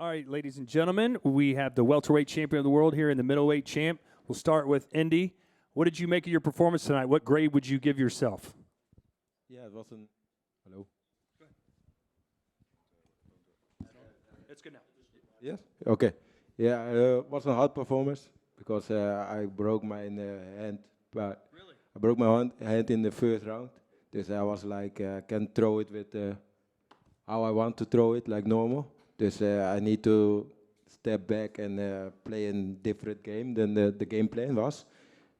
All right, ladies and gentlemen, we have the welterweight champion of the world here and the middleweight champ. We'll start with Indy. What did you make of your performance tonight? What grade would you give yourself? Yeah, it was an. Hello. It's good now. Yes. Okay. Yeah, it was a hard performance because I broke my hand. But Really? I broke my hand in the first round. Dus I was like, can't throw it with how I want to throw it, like normal. Dus I need to step back and play a different game than the game plan was.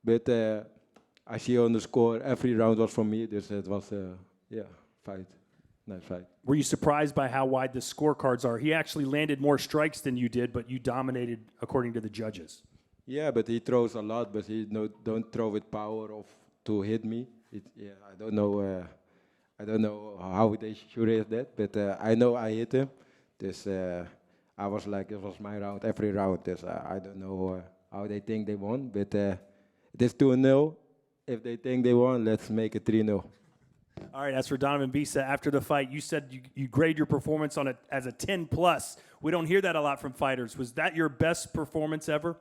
But I see on the score, every round was from me. Dus it was, yeah, fight. Nice fight. Were you surprised by how wide the scorecards are? He actually landed more strikes than you did, but you dominated according to the judges. Yeah, but he throws a lot, but he don't throw with power of to hit me. Yeah, I don't know. I don't know how they should hit that, but I know I hit him. This I was like, it was my round, every round. This I don't know how they think they won, but it is 2-0. If they think they won, let's make it 3-0. All right, as for Donovan Bisa, after the fight, you said you grade your performance on it as a 10 plus. We don't hear that a lot from fighters. Was that your best performance ever?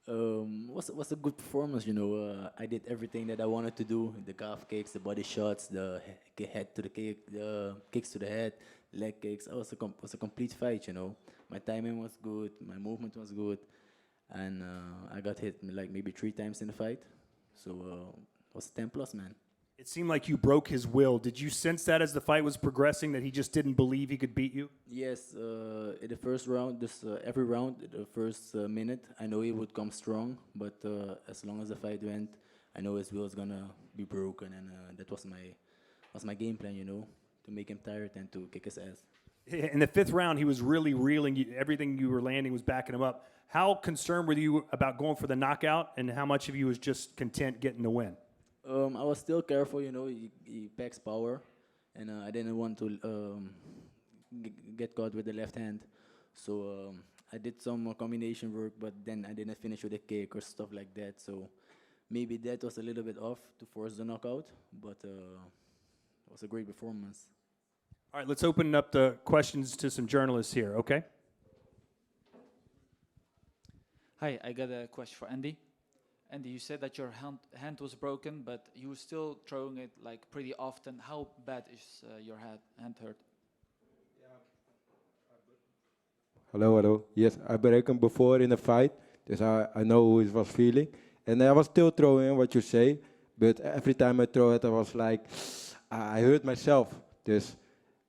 Was a good performance, you know. I did everything that I wanted to do: the calf kicks, the body shots, the head to the kick, the kicks to the head, leg kicks. It was a complete fight, you know. My timing was good, my movement was good, and I got hit like maybe 3 times in the fight. So it was a 10 plus, man. It seemed like you broke his will. Did you sense that as the fight was progressing, that he just didn't believe he could beat you? Yes, in the first round, every round, the first minute, I know he would come strong, but as long as the fight went, I know his will was gonna be broken, and that was my game plan, you know, to make him tired and to kick his ass. In the 5th round, he was really reeling. Everything you were landing was backing him up. How concerned were you about going for the knockout, and how much of you was just content getting the win? I was still careful, you know. He packs power, and I didn't want to get caught with the left hand. So I did some combination work, but then I didn't finish with a kick or stuff like that. So maybe that was a little bit off to force the knockout, but it was a great performance. All right, let's open up the questions to some journalists here, okay? Hi, I got a question for Andy. Andy, you said that your hand was broken, but you were still throwing it like pretty often. How bad is your hand hurt? Hello, hello. Yes, I broke him before in a fight, so I know how he was feeling. And I was still throwing what you say, but every time I throw it, I was like, I hurt myself. Just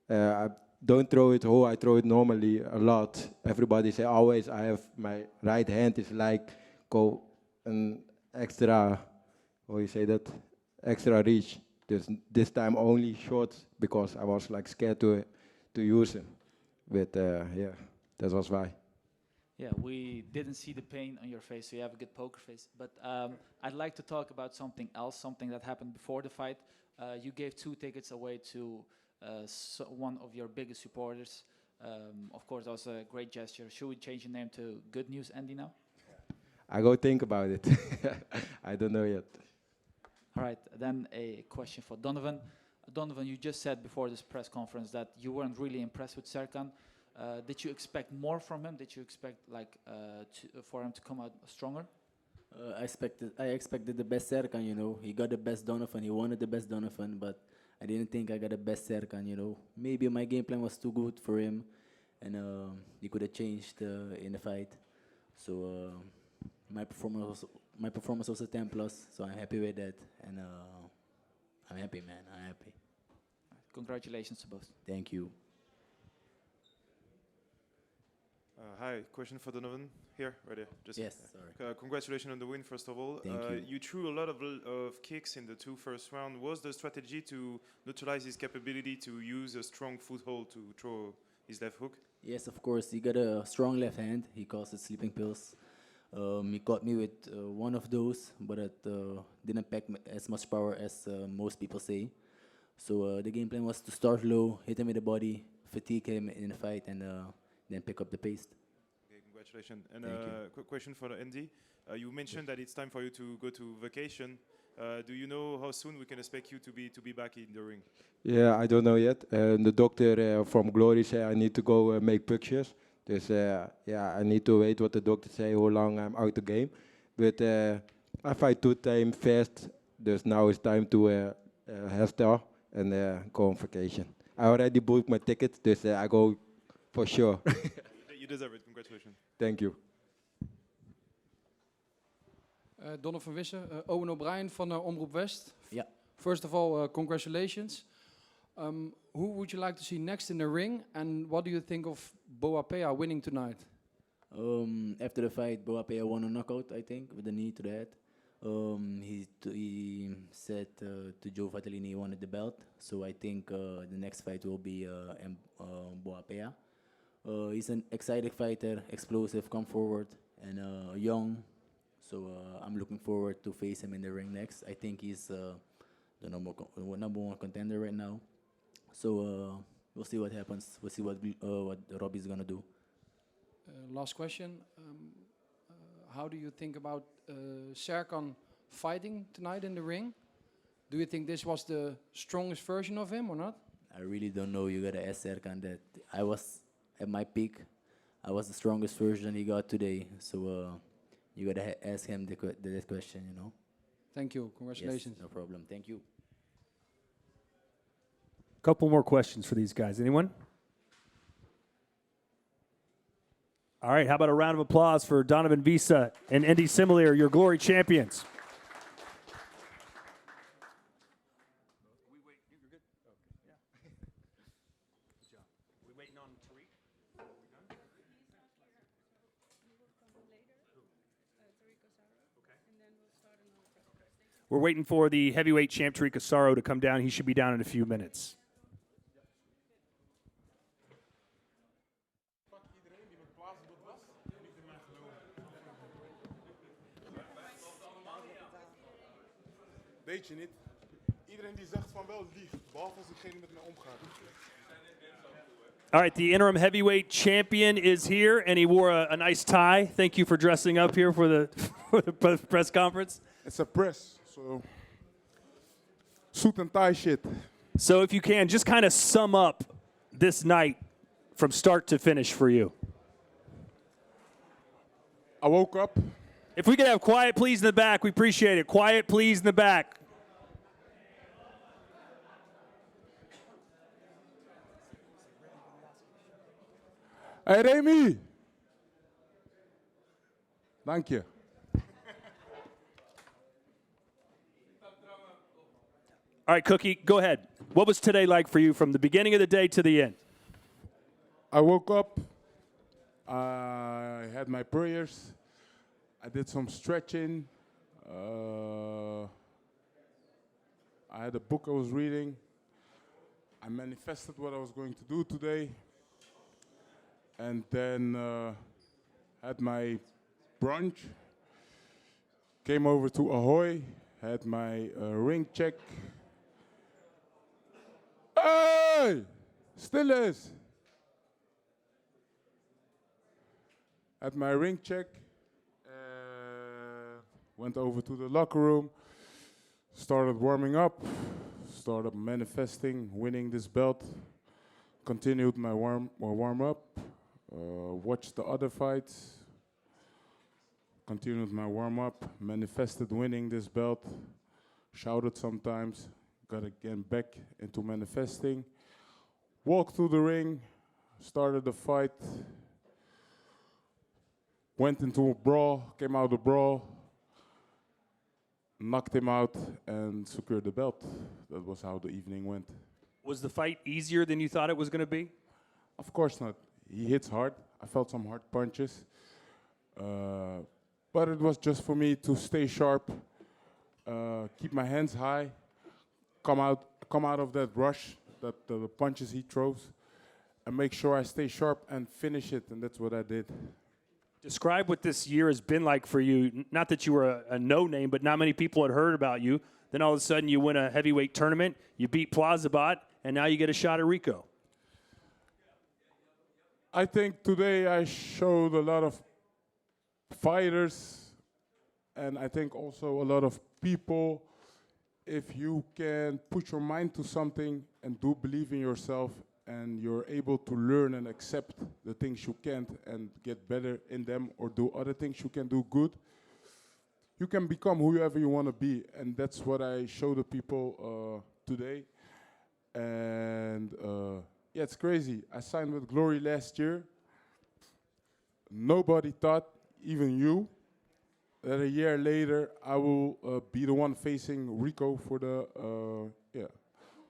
I don't throw it whole. I throw it normally a lot. Everybody say always I have my right hand is like go an extra, how you say that, extra reach. This time only short because I was like scared to use him. But yeah, that was why. Yeah, we didn't see the pain on your face, so you have a good poker face. But I'd like to talk about something else, something that happened before the fight. You gave 2 tickets away to one of your biggest supporters. Of course, that was a great gesture. Should we change the name to Good News Andy now? I go think about it. I don't know yet. All right, then a question for Donovan. Donovan, you just said before this press conference that you weren't really impressed with Serkan. Did you expect more from him? Did you expect for him to come out stronger? I expected the best Serkan, you know. He got the best Donovan. He wanted the best Donovan, but I didn't think I got the best Serkan, you know. Maybe my game plan was too good for him, and he could have changed in the fight. So my performance was a 10 plus, so I'm happy with that, and I'm happy, man. I'm happy. Congratulations to both. Thank you. Hi, question for Donovan. Here, right here. Just Yes, sorry. Congratulations on the win, first of all. Thank you. You threw a lot of kicks in the 2 first rounds. Was the strategy to neutralize his capability to use a strong foothold to throw his left hook? Yes, of course. He got a strong left hand. He calls it sleeping pills. He caught me with one of those, but it didn't pack as much power as most people say. So the game plan was to start low, hit him with the body, fatigue him in the fight, and then pick up the pace. Okay, congratulations. And Thank you. quick question for Andy. You mentioned that it's time for you to go to vacation. Do you know how soon we can expect you to be back in the ring? Yeah, I don't know yet. The doctor from Glory said I need to go make pictures. Dus I need to wait what the doctor say, how long I'm out the game. But I fight 2 times fast, dus now it's time to herstel and go on vacation. I already booked my ticket, dus I go for sure. You deserve it. Congratulations. Thank you. Donovan Wissen, Owen O'Brien van Omroep West. Yeah. First of all, congratulations. Who would you like to see next in the ring, and what do you think of Boapea winning tonight? After the fight, Boapea won a knockout, I think, with a knee to the head. He said to Joe Fattalini he wanted the belt, so I think the next fight will be Boapea. He's an exciting fighter, explosive, come forward, and young. So I'm looking forward to face him in the ring next. I think he's the number one contender right now. So we'll see what happens. We'll see what Robbie's gonna do. Last question. How do you think about Serkan fighting tonight in the ring? Do you think this was the strongest version of him or not? I really don't know. You gotta ask Serkan that. I was at my peak. I was the strongest version he got today. So you gotta ask him that question. You know. Thank you. Congratulations. Yes, no problem. Thank you. Couple more questions for these guys. Anyone? All right, how about a round of applause for Donovan Visa and Andy Similier, your glory champions. We're waiting for the heavyweight champ Tariq Asaro to come down. He should be down in a few minutes. Weet je niet. Iedereen die zegt van wel lief, behalve als diegene met me omgaat. All right, the interim heavyweight champion is here, and he wore a nice tie. Thank you for dressing up here for the press conference. It's a press, so suit and tie shit. So if you can, just kind of sum up this night from start to finish for you. I woke up. If we could have quiet, please, in the back, we appreciate it. Quiet, please, in the back. Hey Remy! Dank je. All right, Cookie, go ahead. What was today like for you from the beginning of the day to the end? I woke up. I had my prayers. I did some stretching. I had a book I was reading. I manifested what I was going to do today. And then had my brunch. Came over to Ahoy. Had my ring check. Hey! Stil is! Had my ring check. Went over to the locker room. Started warming up. Started manifesting, winning this belt. Continued my warm up. Watched the other fights. Continued my warm up. Manifested winning this belt. Shouted sometimes. Got again back into manifesting. Walked through the ring. Started the fight. Went into a brawl. Came out of the brawl. Knocked him out and secured the belt. That was how the evening went. Was the fight easier than you thought it was going to be? Of course not. He hits hard. I felt some hard punches. But it was just for me to stay sharp, keep my hands high, come out of that rush, that the punches he throws, and make sure I stay sharp and finish it, and that's what I did. Describe what this year has been like for you. Not that you were a no-name, but not many people had heard about you. Then all of a sudden you win a heavyweight tournament, you beat Plazabot, and now you get a shot at Rico. I think today I showed a lot of fighters, and I think also a lot of people, if you can put your mind to something and do believe in yourself and you're able to learn and accept the things you can't and get better in them or do other things you can do good, you can become whoever you want to be. And that's what I show the people today. And yeah, it's crazy. I signed with Glory last year. Nobody thought, even you, that a year later I will be the one facing Rico for the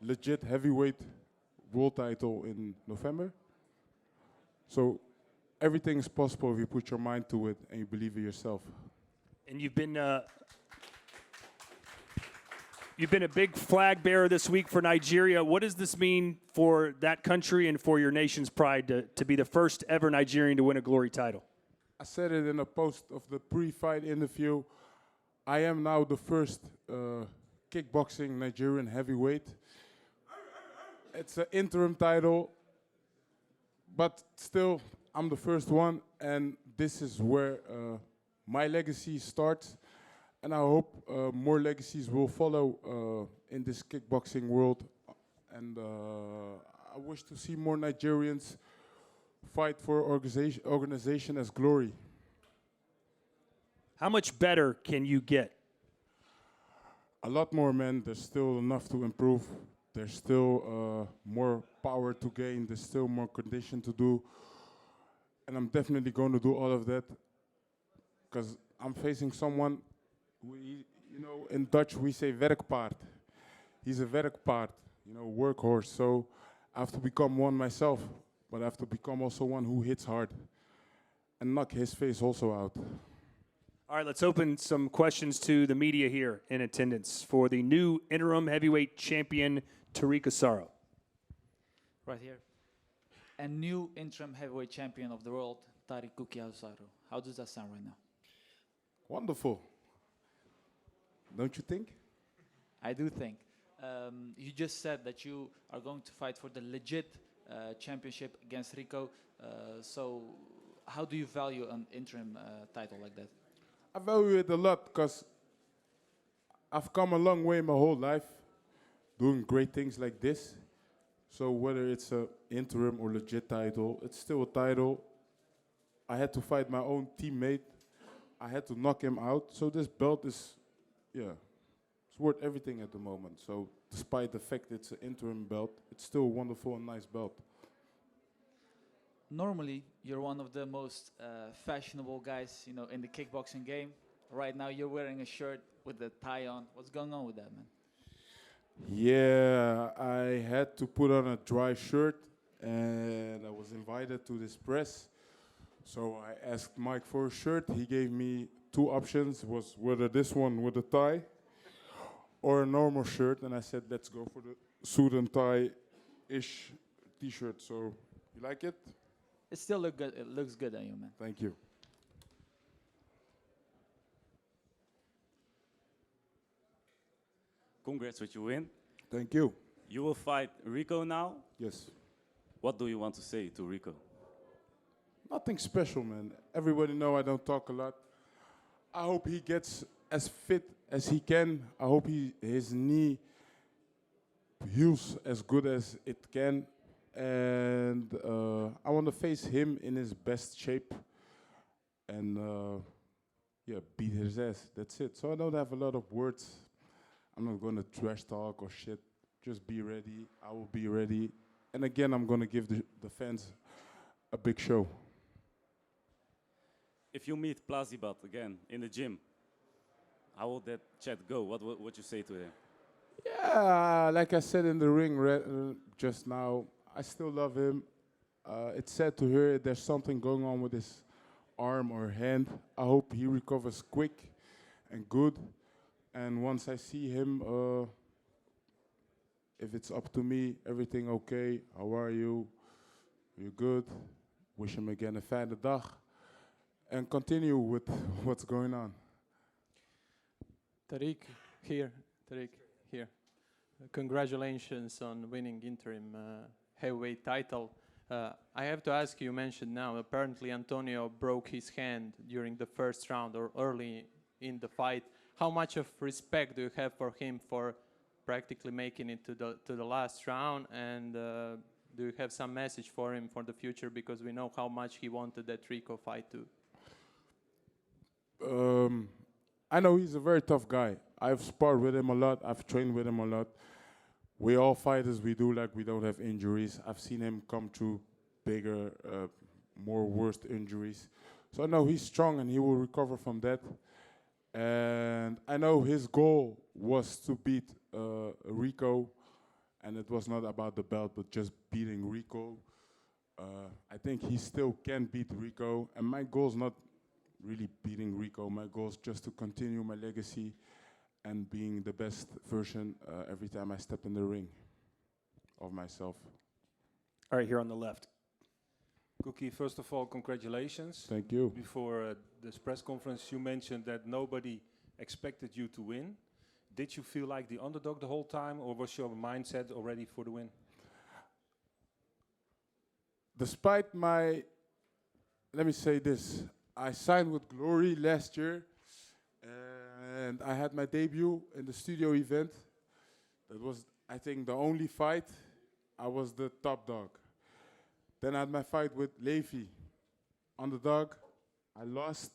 legit heavyweight world title in November. So everything is possible if you put your mind to it and you believe in yourself. And you've been a big flag bearer this week for Nigeria. What does this mean for that country and for your nation's pride to be the first ever Nigerian to win a Glory title? I said it in a post of the pre-fight interview. I am now the first kickboxing Nigerian heavyweight. It's an interim title, but still, I'm the first one, and this is where my legacy starts. And I hope more legacies will follow in this kickboxing world. And I wish to see more Nigerians fight for organization as Glory. How much better can you get? A lot more, man. There's still enough to improve. There's still more power to gain. There's still more condition to do. And I'm definitely going to do all of that because I'm facing someone, in Dutch we say werkpaard. He's a werkpaard, workhorse. So I have to become one myself, but I have to become also one who hits hard and knock his face also out. All right, let's open some questions to the media here in attendance for the new interim heavyweight champion, Tariq Asaro. Right here. And new interim heavyweight champion of the world, Tariq Asaro. How does that sound right now? Wonderful. Don't you think? I do think. You just said that you are going to fight for the legit championship against Rico. So how do you value an interim title like that? I value it a lot because I've come a long way my whole life doing great things like this. So whether it's an interim or legit title, it's still a title. I had to fight my own teammate. I had to knock him out. So this belt is, it's worth everything at the moment. So despite the fact it's an interim belt, it's still a wonderful and nice belt. Normally, you're one of the most fashionable guys, in the kickboxing game. Right now, you're wearing a shirt with a tie on. What's going on with that, man? Yeah, I had to put on a dry shirt, and I was invited to this press. So I asked Mike for a shirt. He gave me two options, was whether this one with a tie or a normal shirt. And I said, let's go for the suit and tie-ish t-shirt. So you like it? It still look good. It looks good on you, man. Thank you. Congrats with your win. Thank you. You will fight Rico now. Yes. What do you want to say to Rico? Nothing special, man. Everybody know I don't talk a lot. I hope he gets as fit as he can. I hope his knee heals as good as it can. And I want to face him in his best shape and beat his ass. That's it. So I don't have a lot of words. I'm not going to trash talk or shit. Just be ready. I will be ready. And again, I'm going to give the fans a big show. If you meet Plazibat again in the gym, how will that chat go? What would you say to him? Yeah, like I said in the ring just now, I still love him. It's sad to hear there's something going on with his arm or hand. I hope he recovers quick and good. And once I see him, if it's up to me, everything okay? How are you? You good? Wish him again a fijne dag. And continue with what's going on. Tariq, here. Congratulations on winning interim heavyweight title. I have to ask you mentioned now, apparently Antonio broke his hand during the first round or early in the fight. How much of respect do you have for him for practically making it to the last round? And Do you have some message for him for the future? Because we know how much he wanted that Rico fight too. I know he's a very tough guy. I've sparred with him a lot. I've trained with him a lot. We all fighters, we do like we don't have injuries. I've seen him come through bigger, more worst injuries. So I know he's strong and he will recover from that. And I know his goal was to beat Rico, and it was not about the belt, but just beating Rico. I think he still can beat Rico, and my goal is not really beating Rico. My goal is just to continue my legacy and being the best version every time I step in the ring of myself. All right, here on the left. Cookie, first of all, congratulations. Thank you. Before this press conference, you mentioned that nobody expected you to win. Did you feel like the underdog the whole time, or was your mindset already for the win? Despite my, let me say this, I signed with Glory last year, and I had my debut in the studio event. That was, I think, the only fight. I was the top dog. Then I had my fight with Levi, underdog. I lost.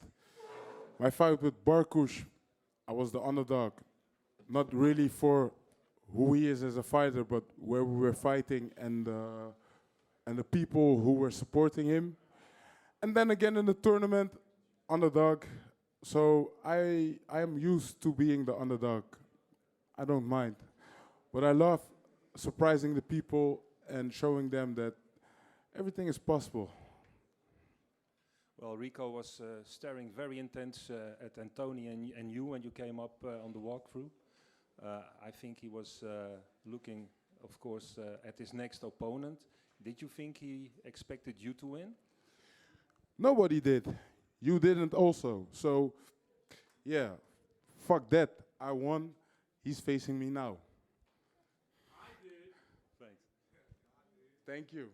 My fight with Barkush, I was the underdog. Not really for who he is as a fighter, but where we were fighting and the people who were supporting him. And then again in the tournament, underdog. So I am used to being the underdog. I don't mind. But I love surprising the people and showing them that everything is possible. Well, Rico was staring very intense at Anthony and you when you came up on the walkthrough. I think he was looking, of course, at his next opponent. Did you think he expected you to win? Nobody did. You didn't also. So, yeah, fuck that. I won. He's facing me now. I did. Thanks. Thank you.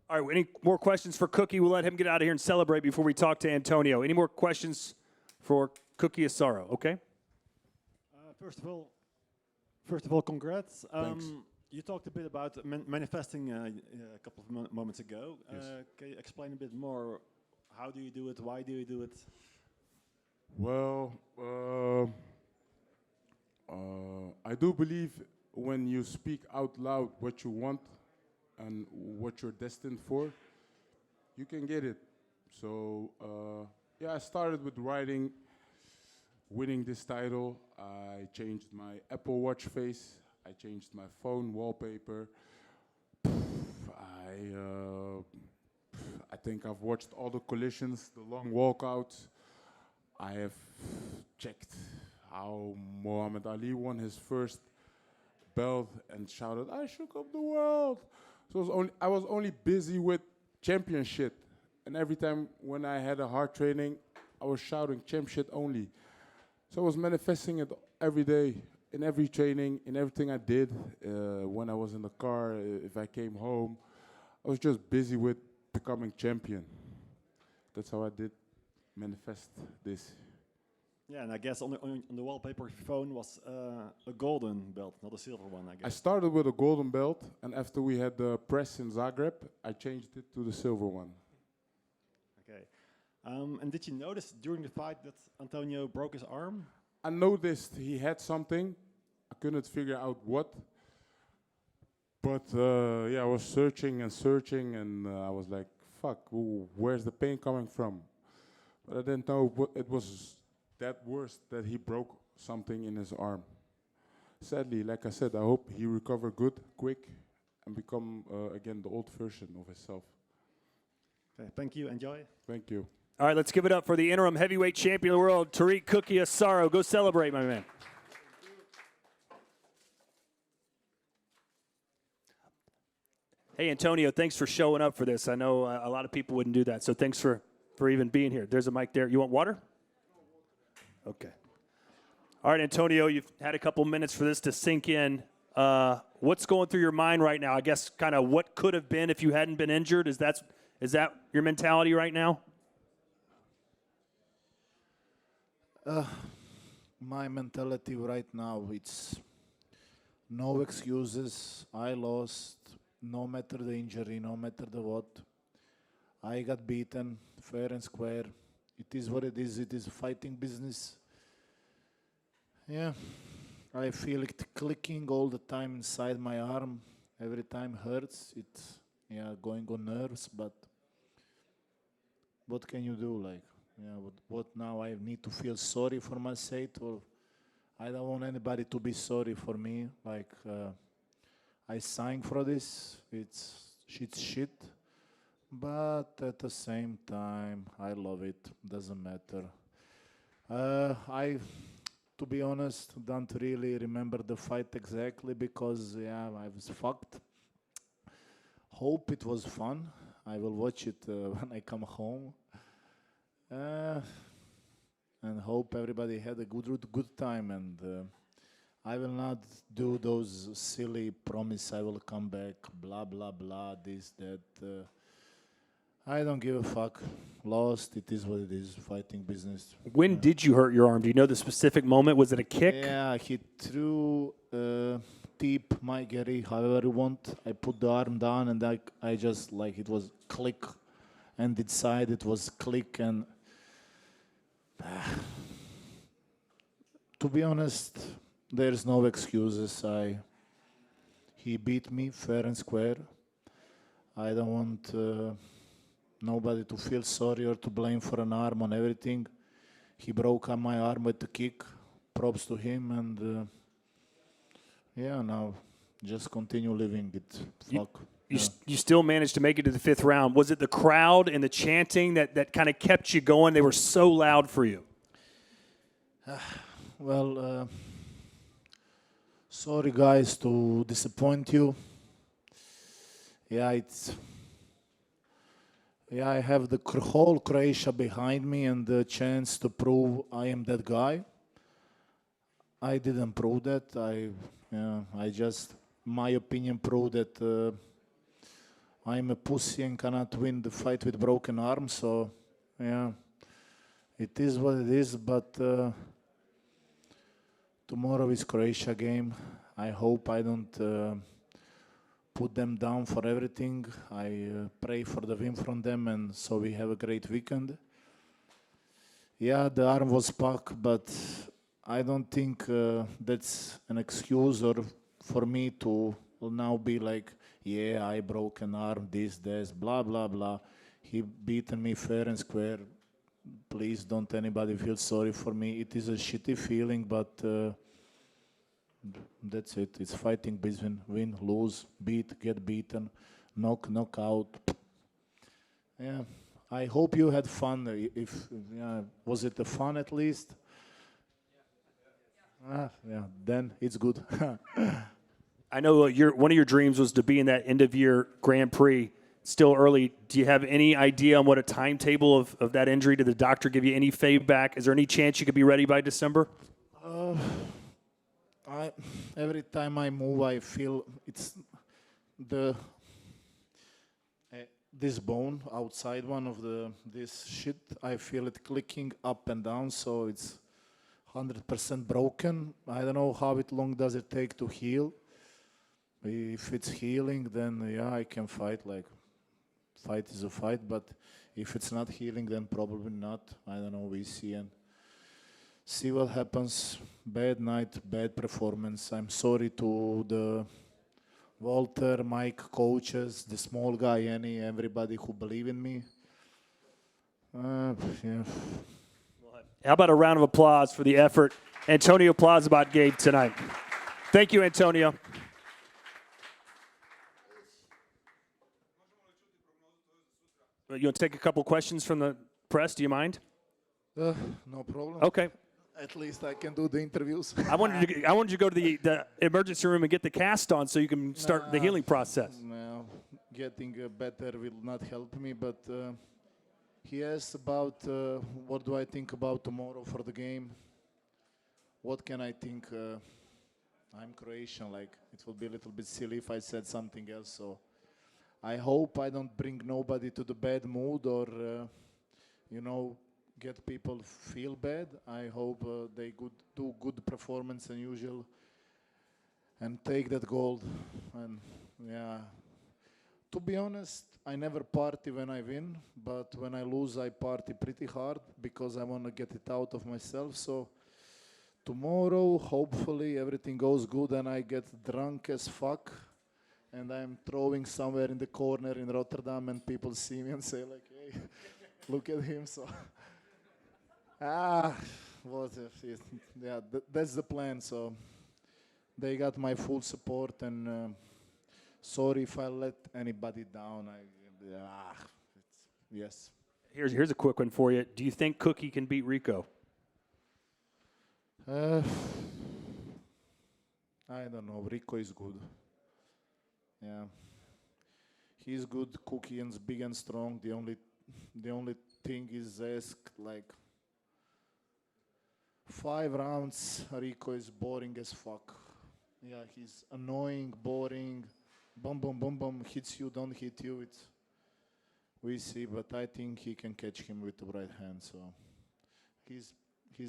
All right, any more questions for Cookie? We'll let him get out of here and celebrate before we talk to Antonio. Any more questions for Cookie Asaro? Okay. First of all, congrats. Thanks. You talked a bit about manifesting a couple of moments ago. Yes. Can you explain a bit more? How do you do it? Why do you do it? Well, I do believe when you speak out loud what you want and what you're destined for, you can get it. So, yeah, I started with writing, winning this title. I changed my Apple Watch face. I changed my phone wallpaper. I think I've watched all the collisions, the long walkouts. I have checked how Muhammad Ali won his first belt and shouted, "I shook up the world." So I was only busy with championship. And every time when I had a hard training, I was shouting championship only. So I was manifesting it every day, in every training, in everything I did. When I was in the car, if I came home, I was just busy with becoming champion. That's how I did manifest this. Yeah, and I guess on the wallpaper of your phone was a golden belt, not a silver one, I guess. I started with a golden belt, and after we had the press in Zagreb, I changed it to the silver one. Okay. And did you notice during the fight that Antonio broke his arm? I noticed he had something. I couldn't figure out what. But yeah, I was searching and I was like, fuck, where's the pain coming from? But I didn't know what it was that worse that he broke something in his arm. Sadly, like I said, I hope he recover good, quick, and become again the old version of himself. Okay, thank you. Enjoy. Thank you. All right, let's give it up for the interim heavyweight champion of the world, Tariq Cookie Asaro. Go celebrate, my man. Hey, Antonio, thanks for showing up for this. I know a lot of people wouldn't do that, so thanks for even being here. There's a mic there. You want water? Okay. All right, Antonio, you've had a couple minutes for this to sink in. What's going through your mind right now? I guess kind of what could have been if you hadn't been injured. Is that your mentality right now? My mentality right now, it's no excuses. I lost. no matter the injury, no matter the what. I got beaten fair and square. It is what it is. It is fighting business. Yeah, I feel it clicking all the time inside my arm. Every time hurts. It's going on nerves. But what can you do? Like, what now? I need to feel sorry for myself, or I don't want anybody to be sorry for me. Like, I signed for this. It's shit. But at the same time, I love it. Doesn't matter. I, to be honest, don't really remember the fight exactly because I was fucked. Hope it was fun. I will watch it when I come home. And hope everybody had a good time. And I will not do those silly promise I will come back, blah, blah, blah, this, that. I don't give a fuck. Lost, it is what it is, fighting business. When did you hurt your arm? Do you know the specific moment? Was it a kick? Yeah, he threw deep, my Gary, however you want. I put the arm down and I just, like, it was click. And inside it was click and... to be honest, there's no excuses. He beat me fair and square. I don't want nobody to feel sorry or to blame for an arm on everything. He broke my arm with the kick. Props to him, and now just continue living it. Fuck. You still managed to make it to the fifth round. Was it the crowd and the chanting that kind of kept you going? They were so loud for you. Well, sorry guys to disappoint you. I have the whole Croatia behind me and the chance to prove I am that guy. I didn't prove that. I just, my opinion, proved that I'm a pussy and cannot win the fight with broken arms. So, it is what it is. But tomorrow is Croatia game. I hope I don't put them down for everything. I pray for the win from them, and so we have a great weekend. Yeah, the arm was puck, but I don't think that's an excuse or for me to now be like, I broke an arm, this, blah, blah, blah. He beaten me fair and square. Please don't anybody feel sorry for me. It is a shitty feeling, but that's it. It's fighting between win, lose, beat, get beaten, knock out. Yeah. I hope you had fun. Was it a fun at least? Then it's good. I know one of your dreams was to be in that end-of-year Grand Prix. Still early. Do you have any idea on what a timetable of that injury? Did the doctor give you any feedback? Is there any chance you could be ready by December? Every time I move, I feel it's this bone outside one of this shit. I feel it clicking up and down, so it's 100% broken. I don't know how long does it take to heal. If it's healing, then I can fight. Like, fight is a fight, but if it's not healing, then probably not. I don't know. We see what happens. Bad night, bad performance. I'm sorry to the Walter, Mike, coaches, the small guy, everybody who believe in me. How about a round of applause for the effort Antonio Plazibat gave tonight? Thank you, Antonio. You want to take a couple questions from the press? Do you mind? No problem. Okay. At least I can do the interviews. I wanted you to go to the emergency room and get the cast on so you can start the healing process. No, getting better will not help me, but he asked about what do I think about tomorrow for the game. What can I think? I'm Croatian, like it would be a little bit silly if I said something else. So I hope I don't bring nobody to the bad mood or, get people feel bad. I hope they do good performance and usual and take that gold. And To be honest, I never party when I win, but when I lose, I party pretty hard because I want to get it out of myself. So tomorrow, hopefully, everything goes good and I get drunk as fuck. And I'm throwing somewhere in the corner in Rotterdam, and people see me and say like, "Hey, look at him." So, what if? Yeah, that's the plan. So, they got my full support, and sorry if I let anybody down. Yes. Here's a quick one for you. Do you think Cookie can beat Rico? I don't know. Rico is good. Yeah, he's good. Cookie is big and strong. The only thing is ask like 5 rounds. Rico is boring as fuck. Yeah, he's annoying, boring. Boom, boom, boom, boom. Hits you, don't hit you. We see, but I think he can catch him with the right hand. So he's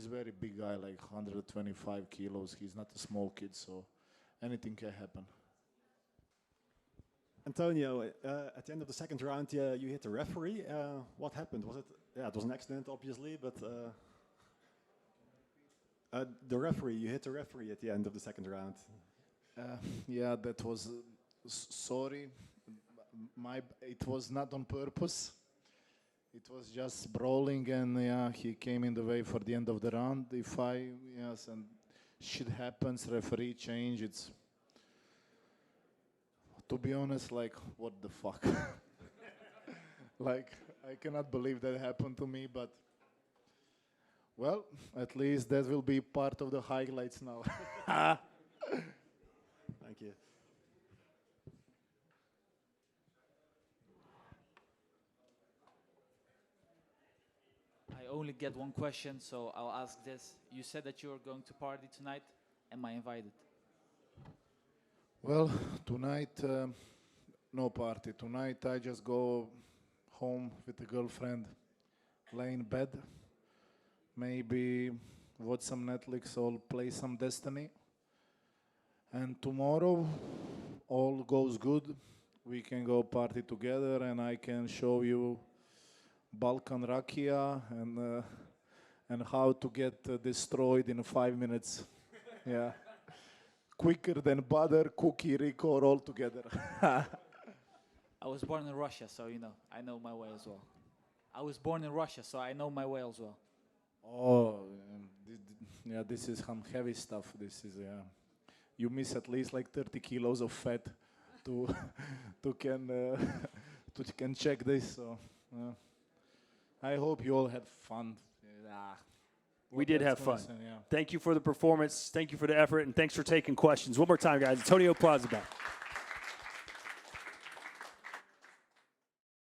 very big guy, like 125 kilos. He's not a small kid, so anything can happen. Antonio, at the end of the second round, you hit the referee. What happened? Was it? Yeah, it was an accident, obviously, but the referee. You hit the referee at the end of the second round. Yeah, that was sorry. It was not on purpose. It was just brawling, and yeah, he came in the way for the end of the round. And shit happens, referee change. It's, to be honest, like, what the fuck? Like, I cannot believe that happened to me, but well, at least that will be part of the highlights now. Thank you. I only get one question, so I'll ask this. You said that you're going to party tonight. Am I invited? Well, tonight, no party. Tonight I just go home with a girlfriend, lay in bed, maybe watch some Netflix or play some Destiny. And tomorrow, all goes good. We can go party together, and I can show you Balkan Rakia and how to get destroyed in 5 minutes. Yeah. Quicker than butter, cookie, Rico, all together. I was born in Russia, so you know, I know my way as well. I was born in Russia, so I know my way as well. Oh, yeah, this is some heavy stuff. This is, yeah. You miss at least like 30 kilos of fat to can check this. So, I hope you all had fun. We did have fun. Yeah. Thank you for the performance. Thank you for the effort, and thanks for taking questions. One more time, guys. Antonio Plazabek.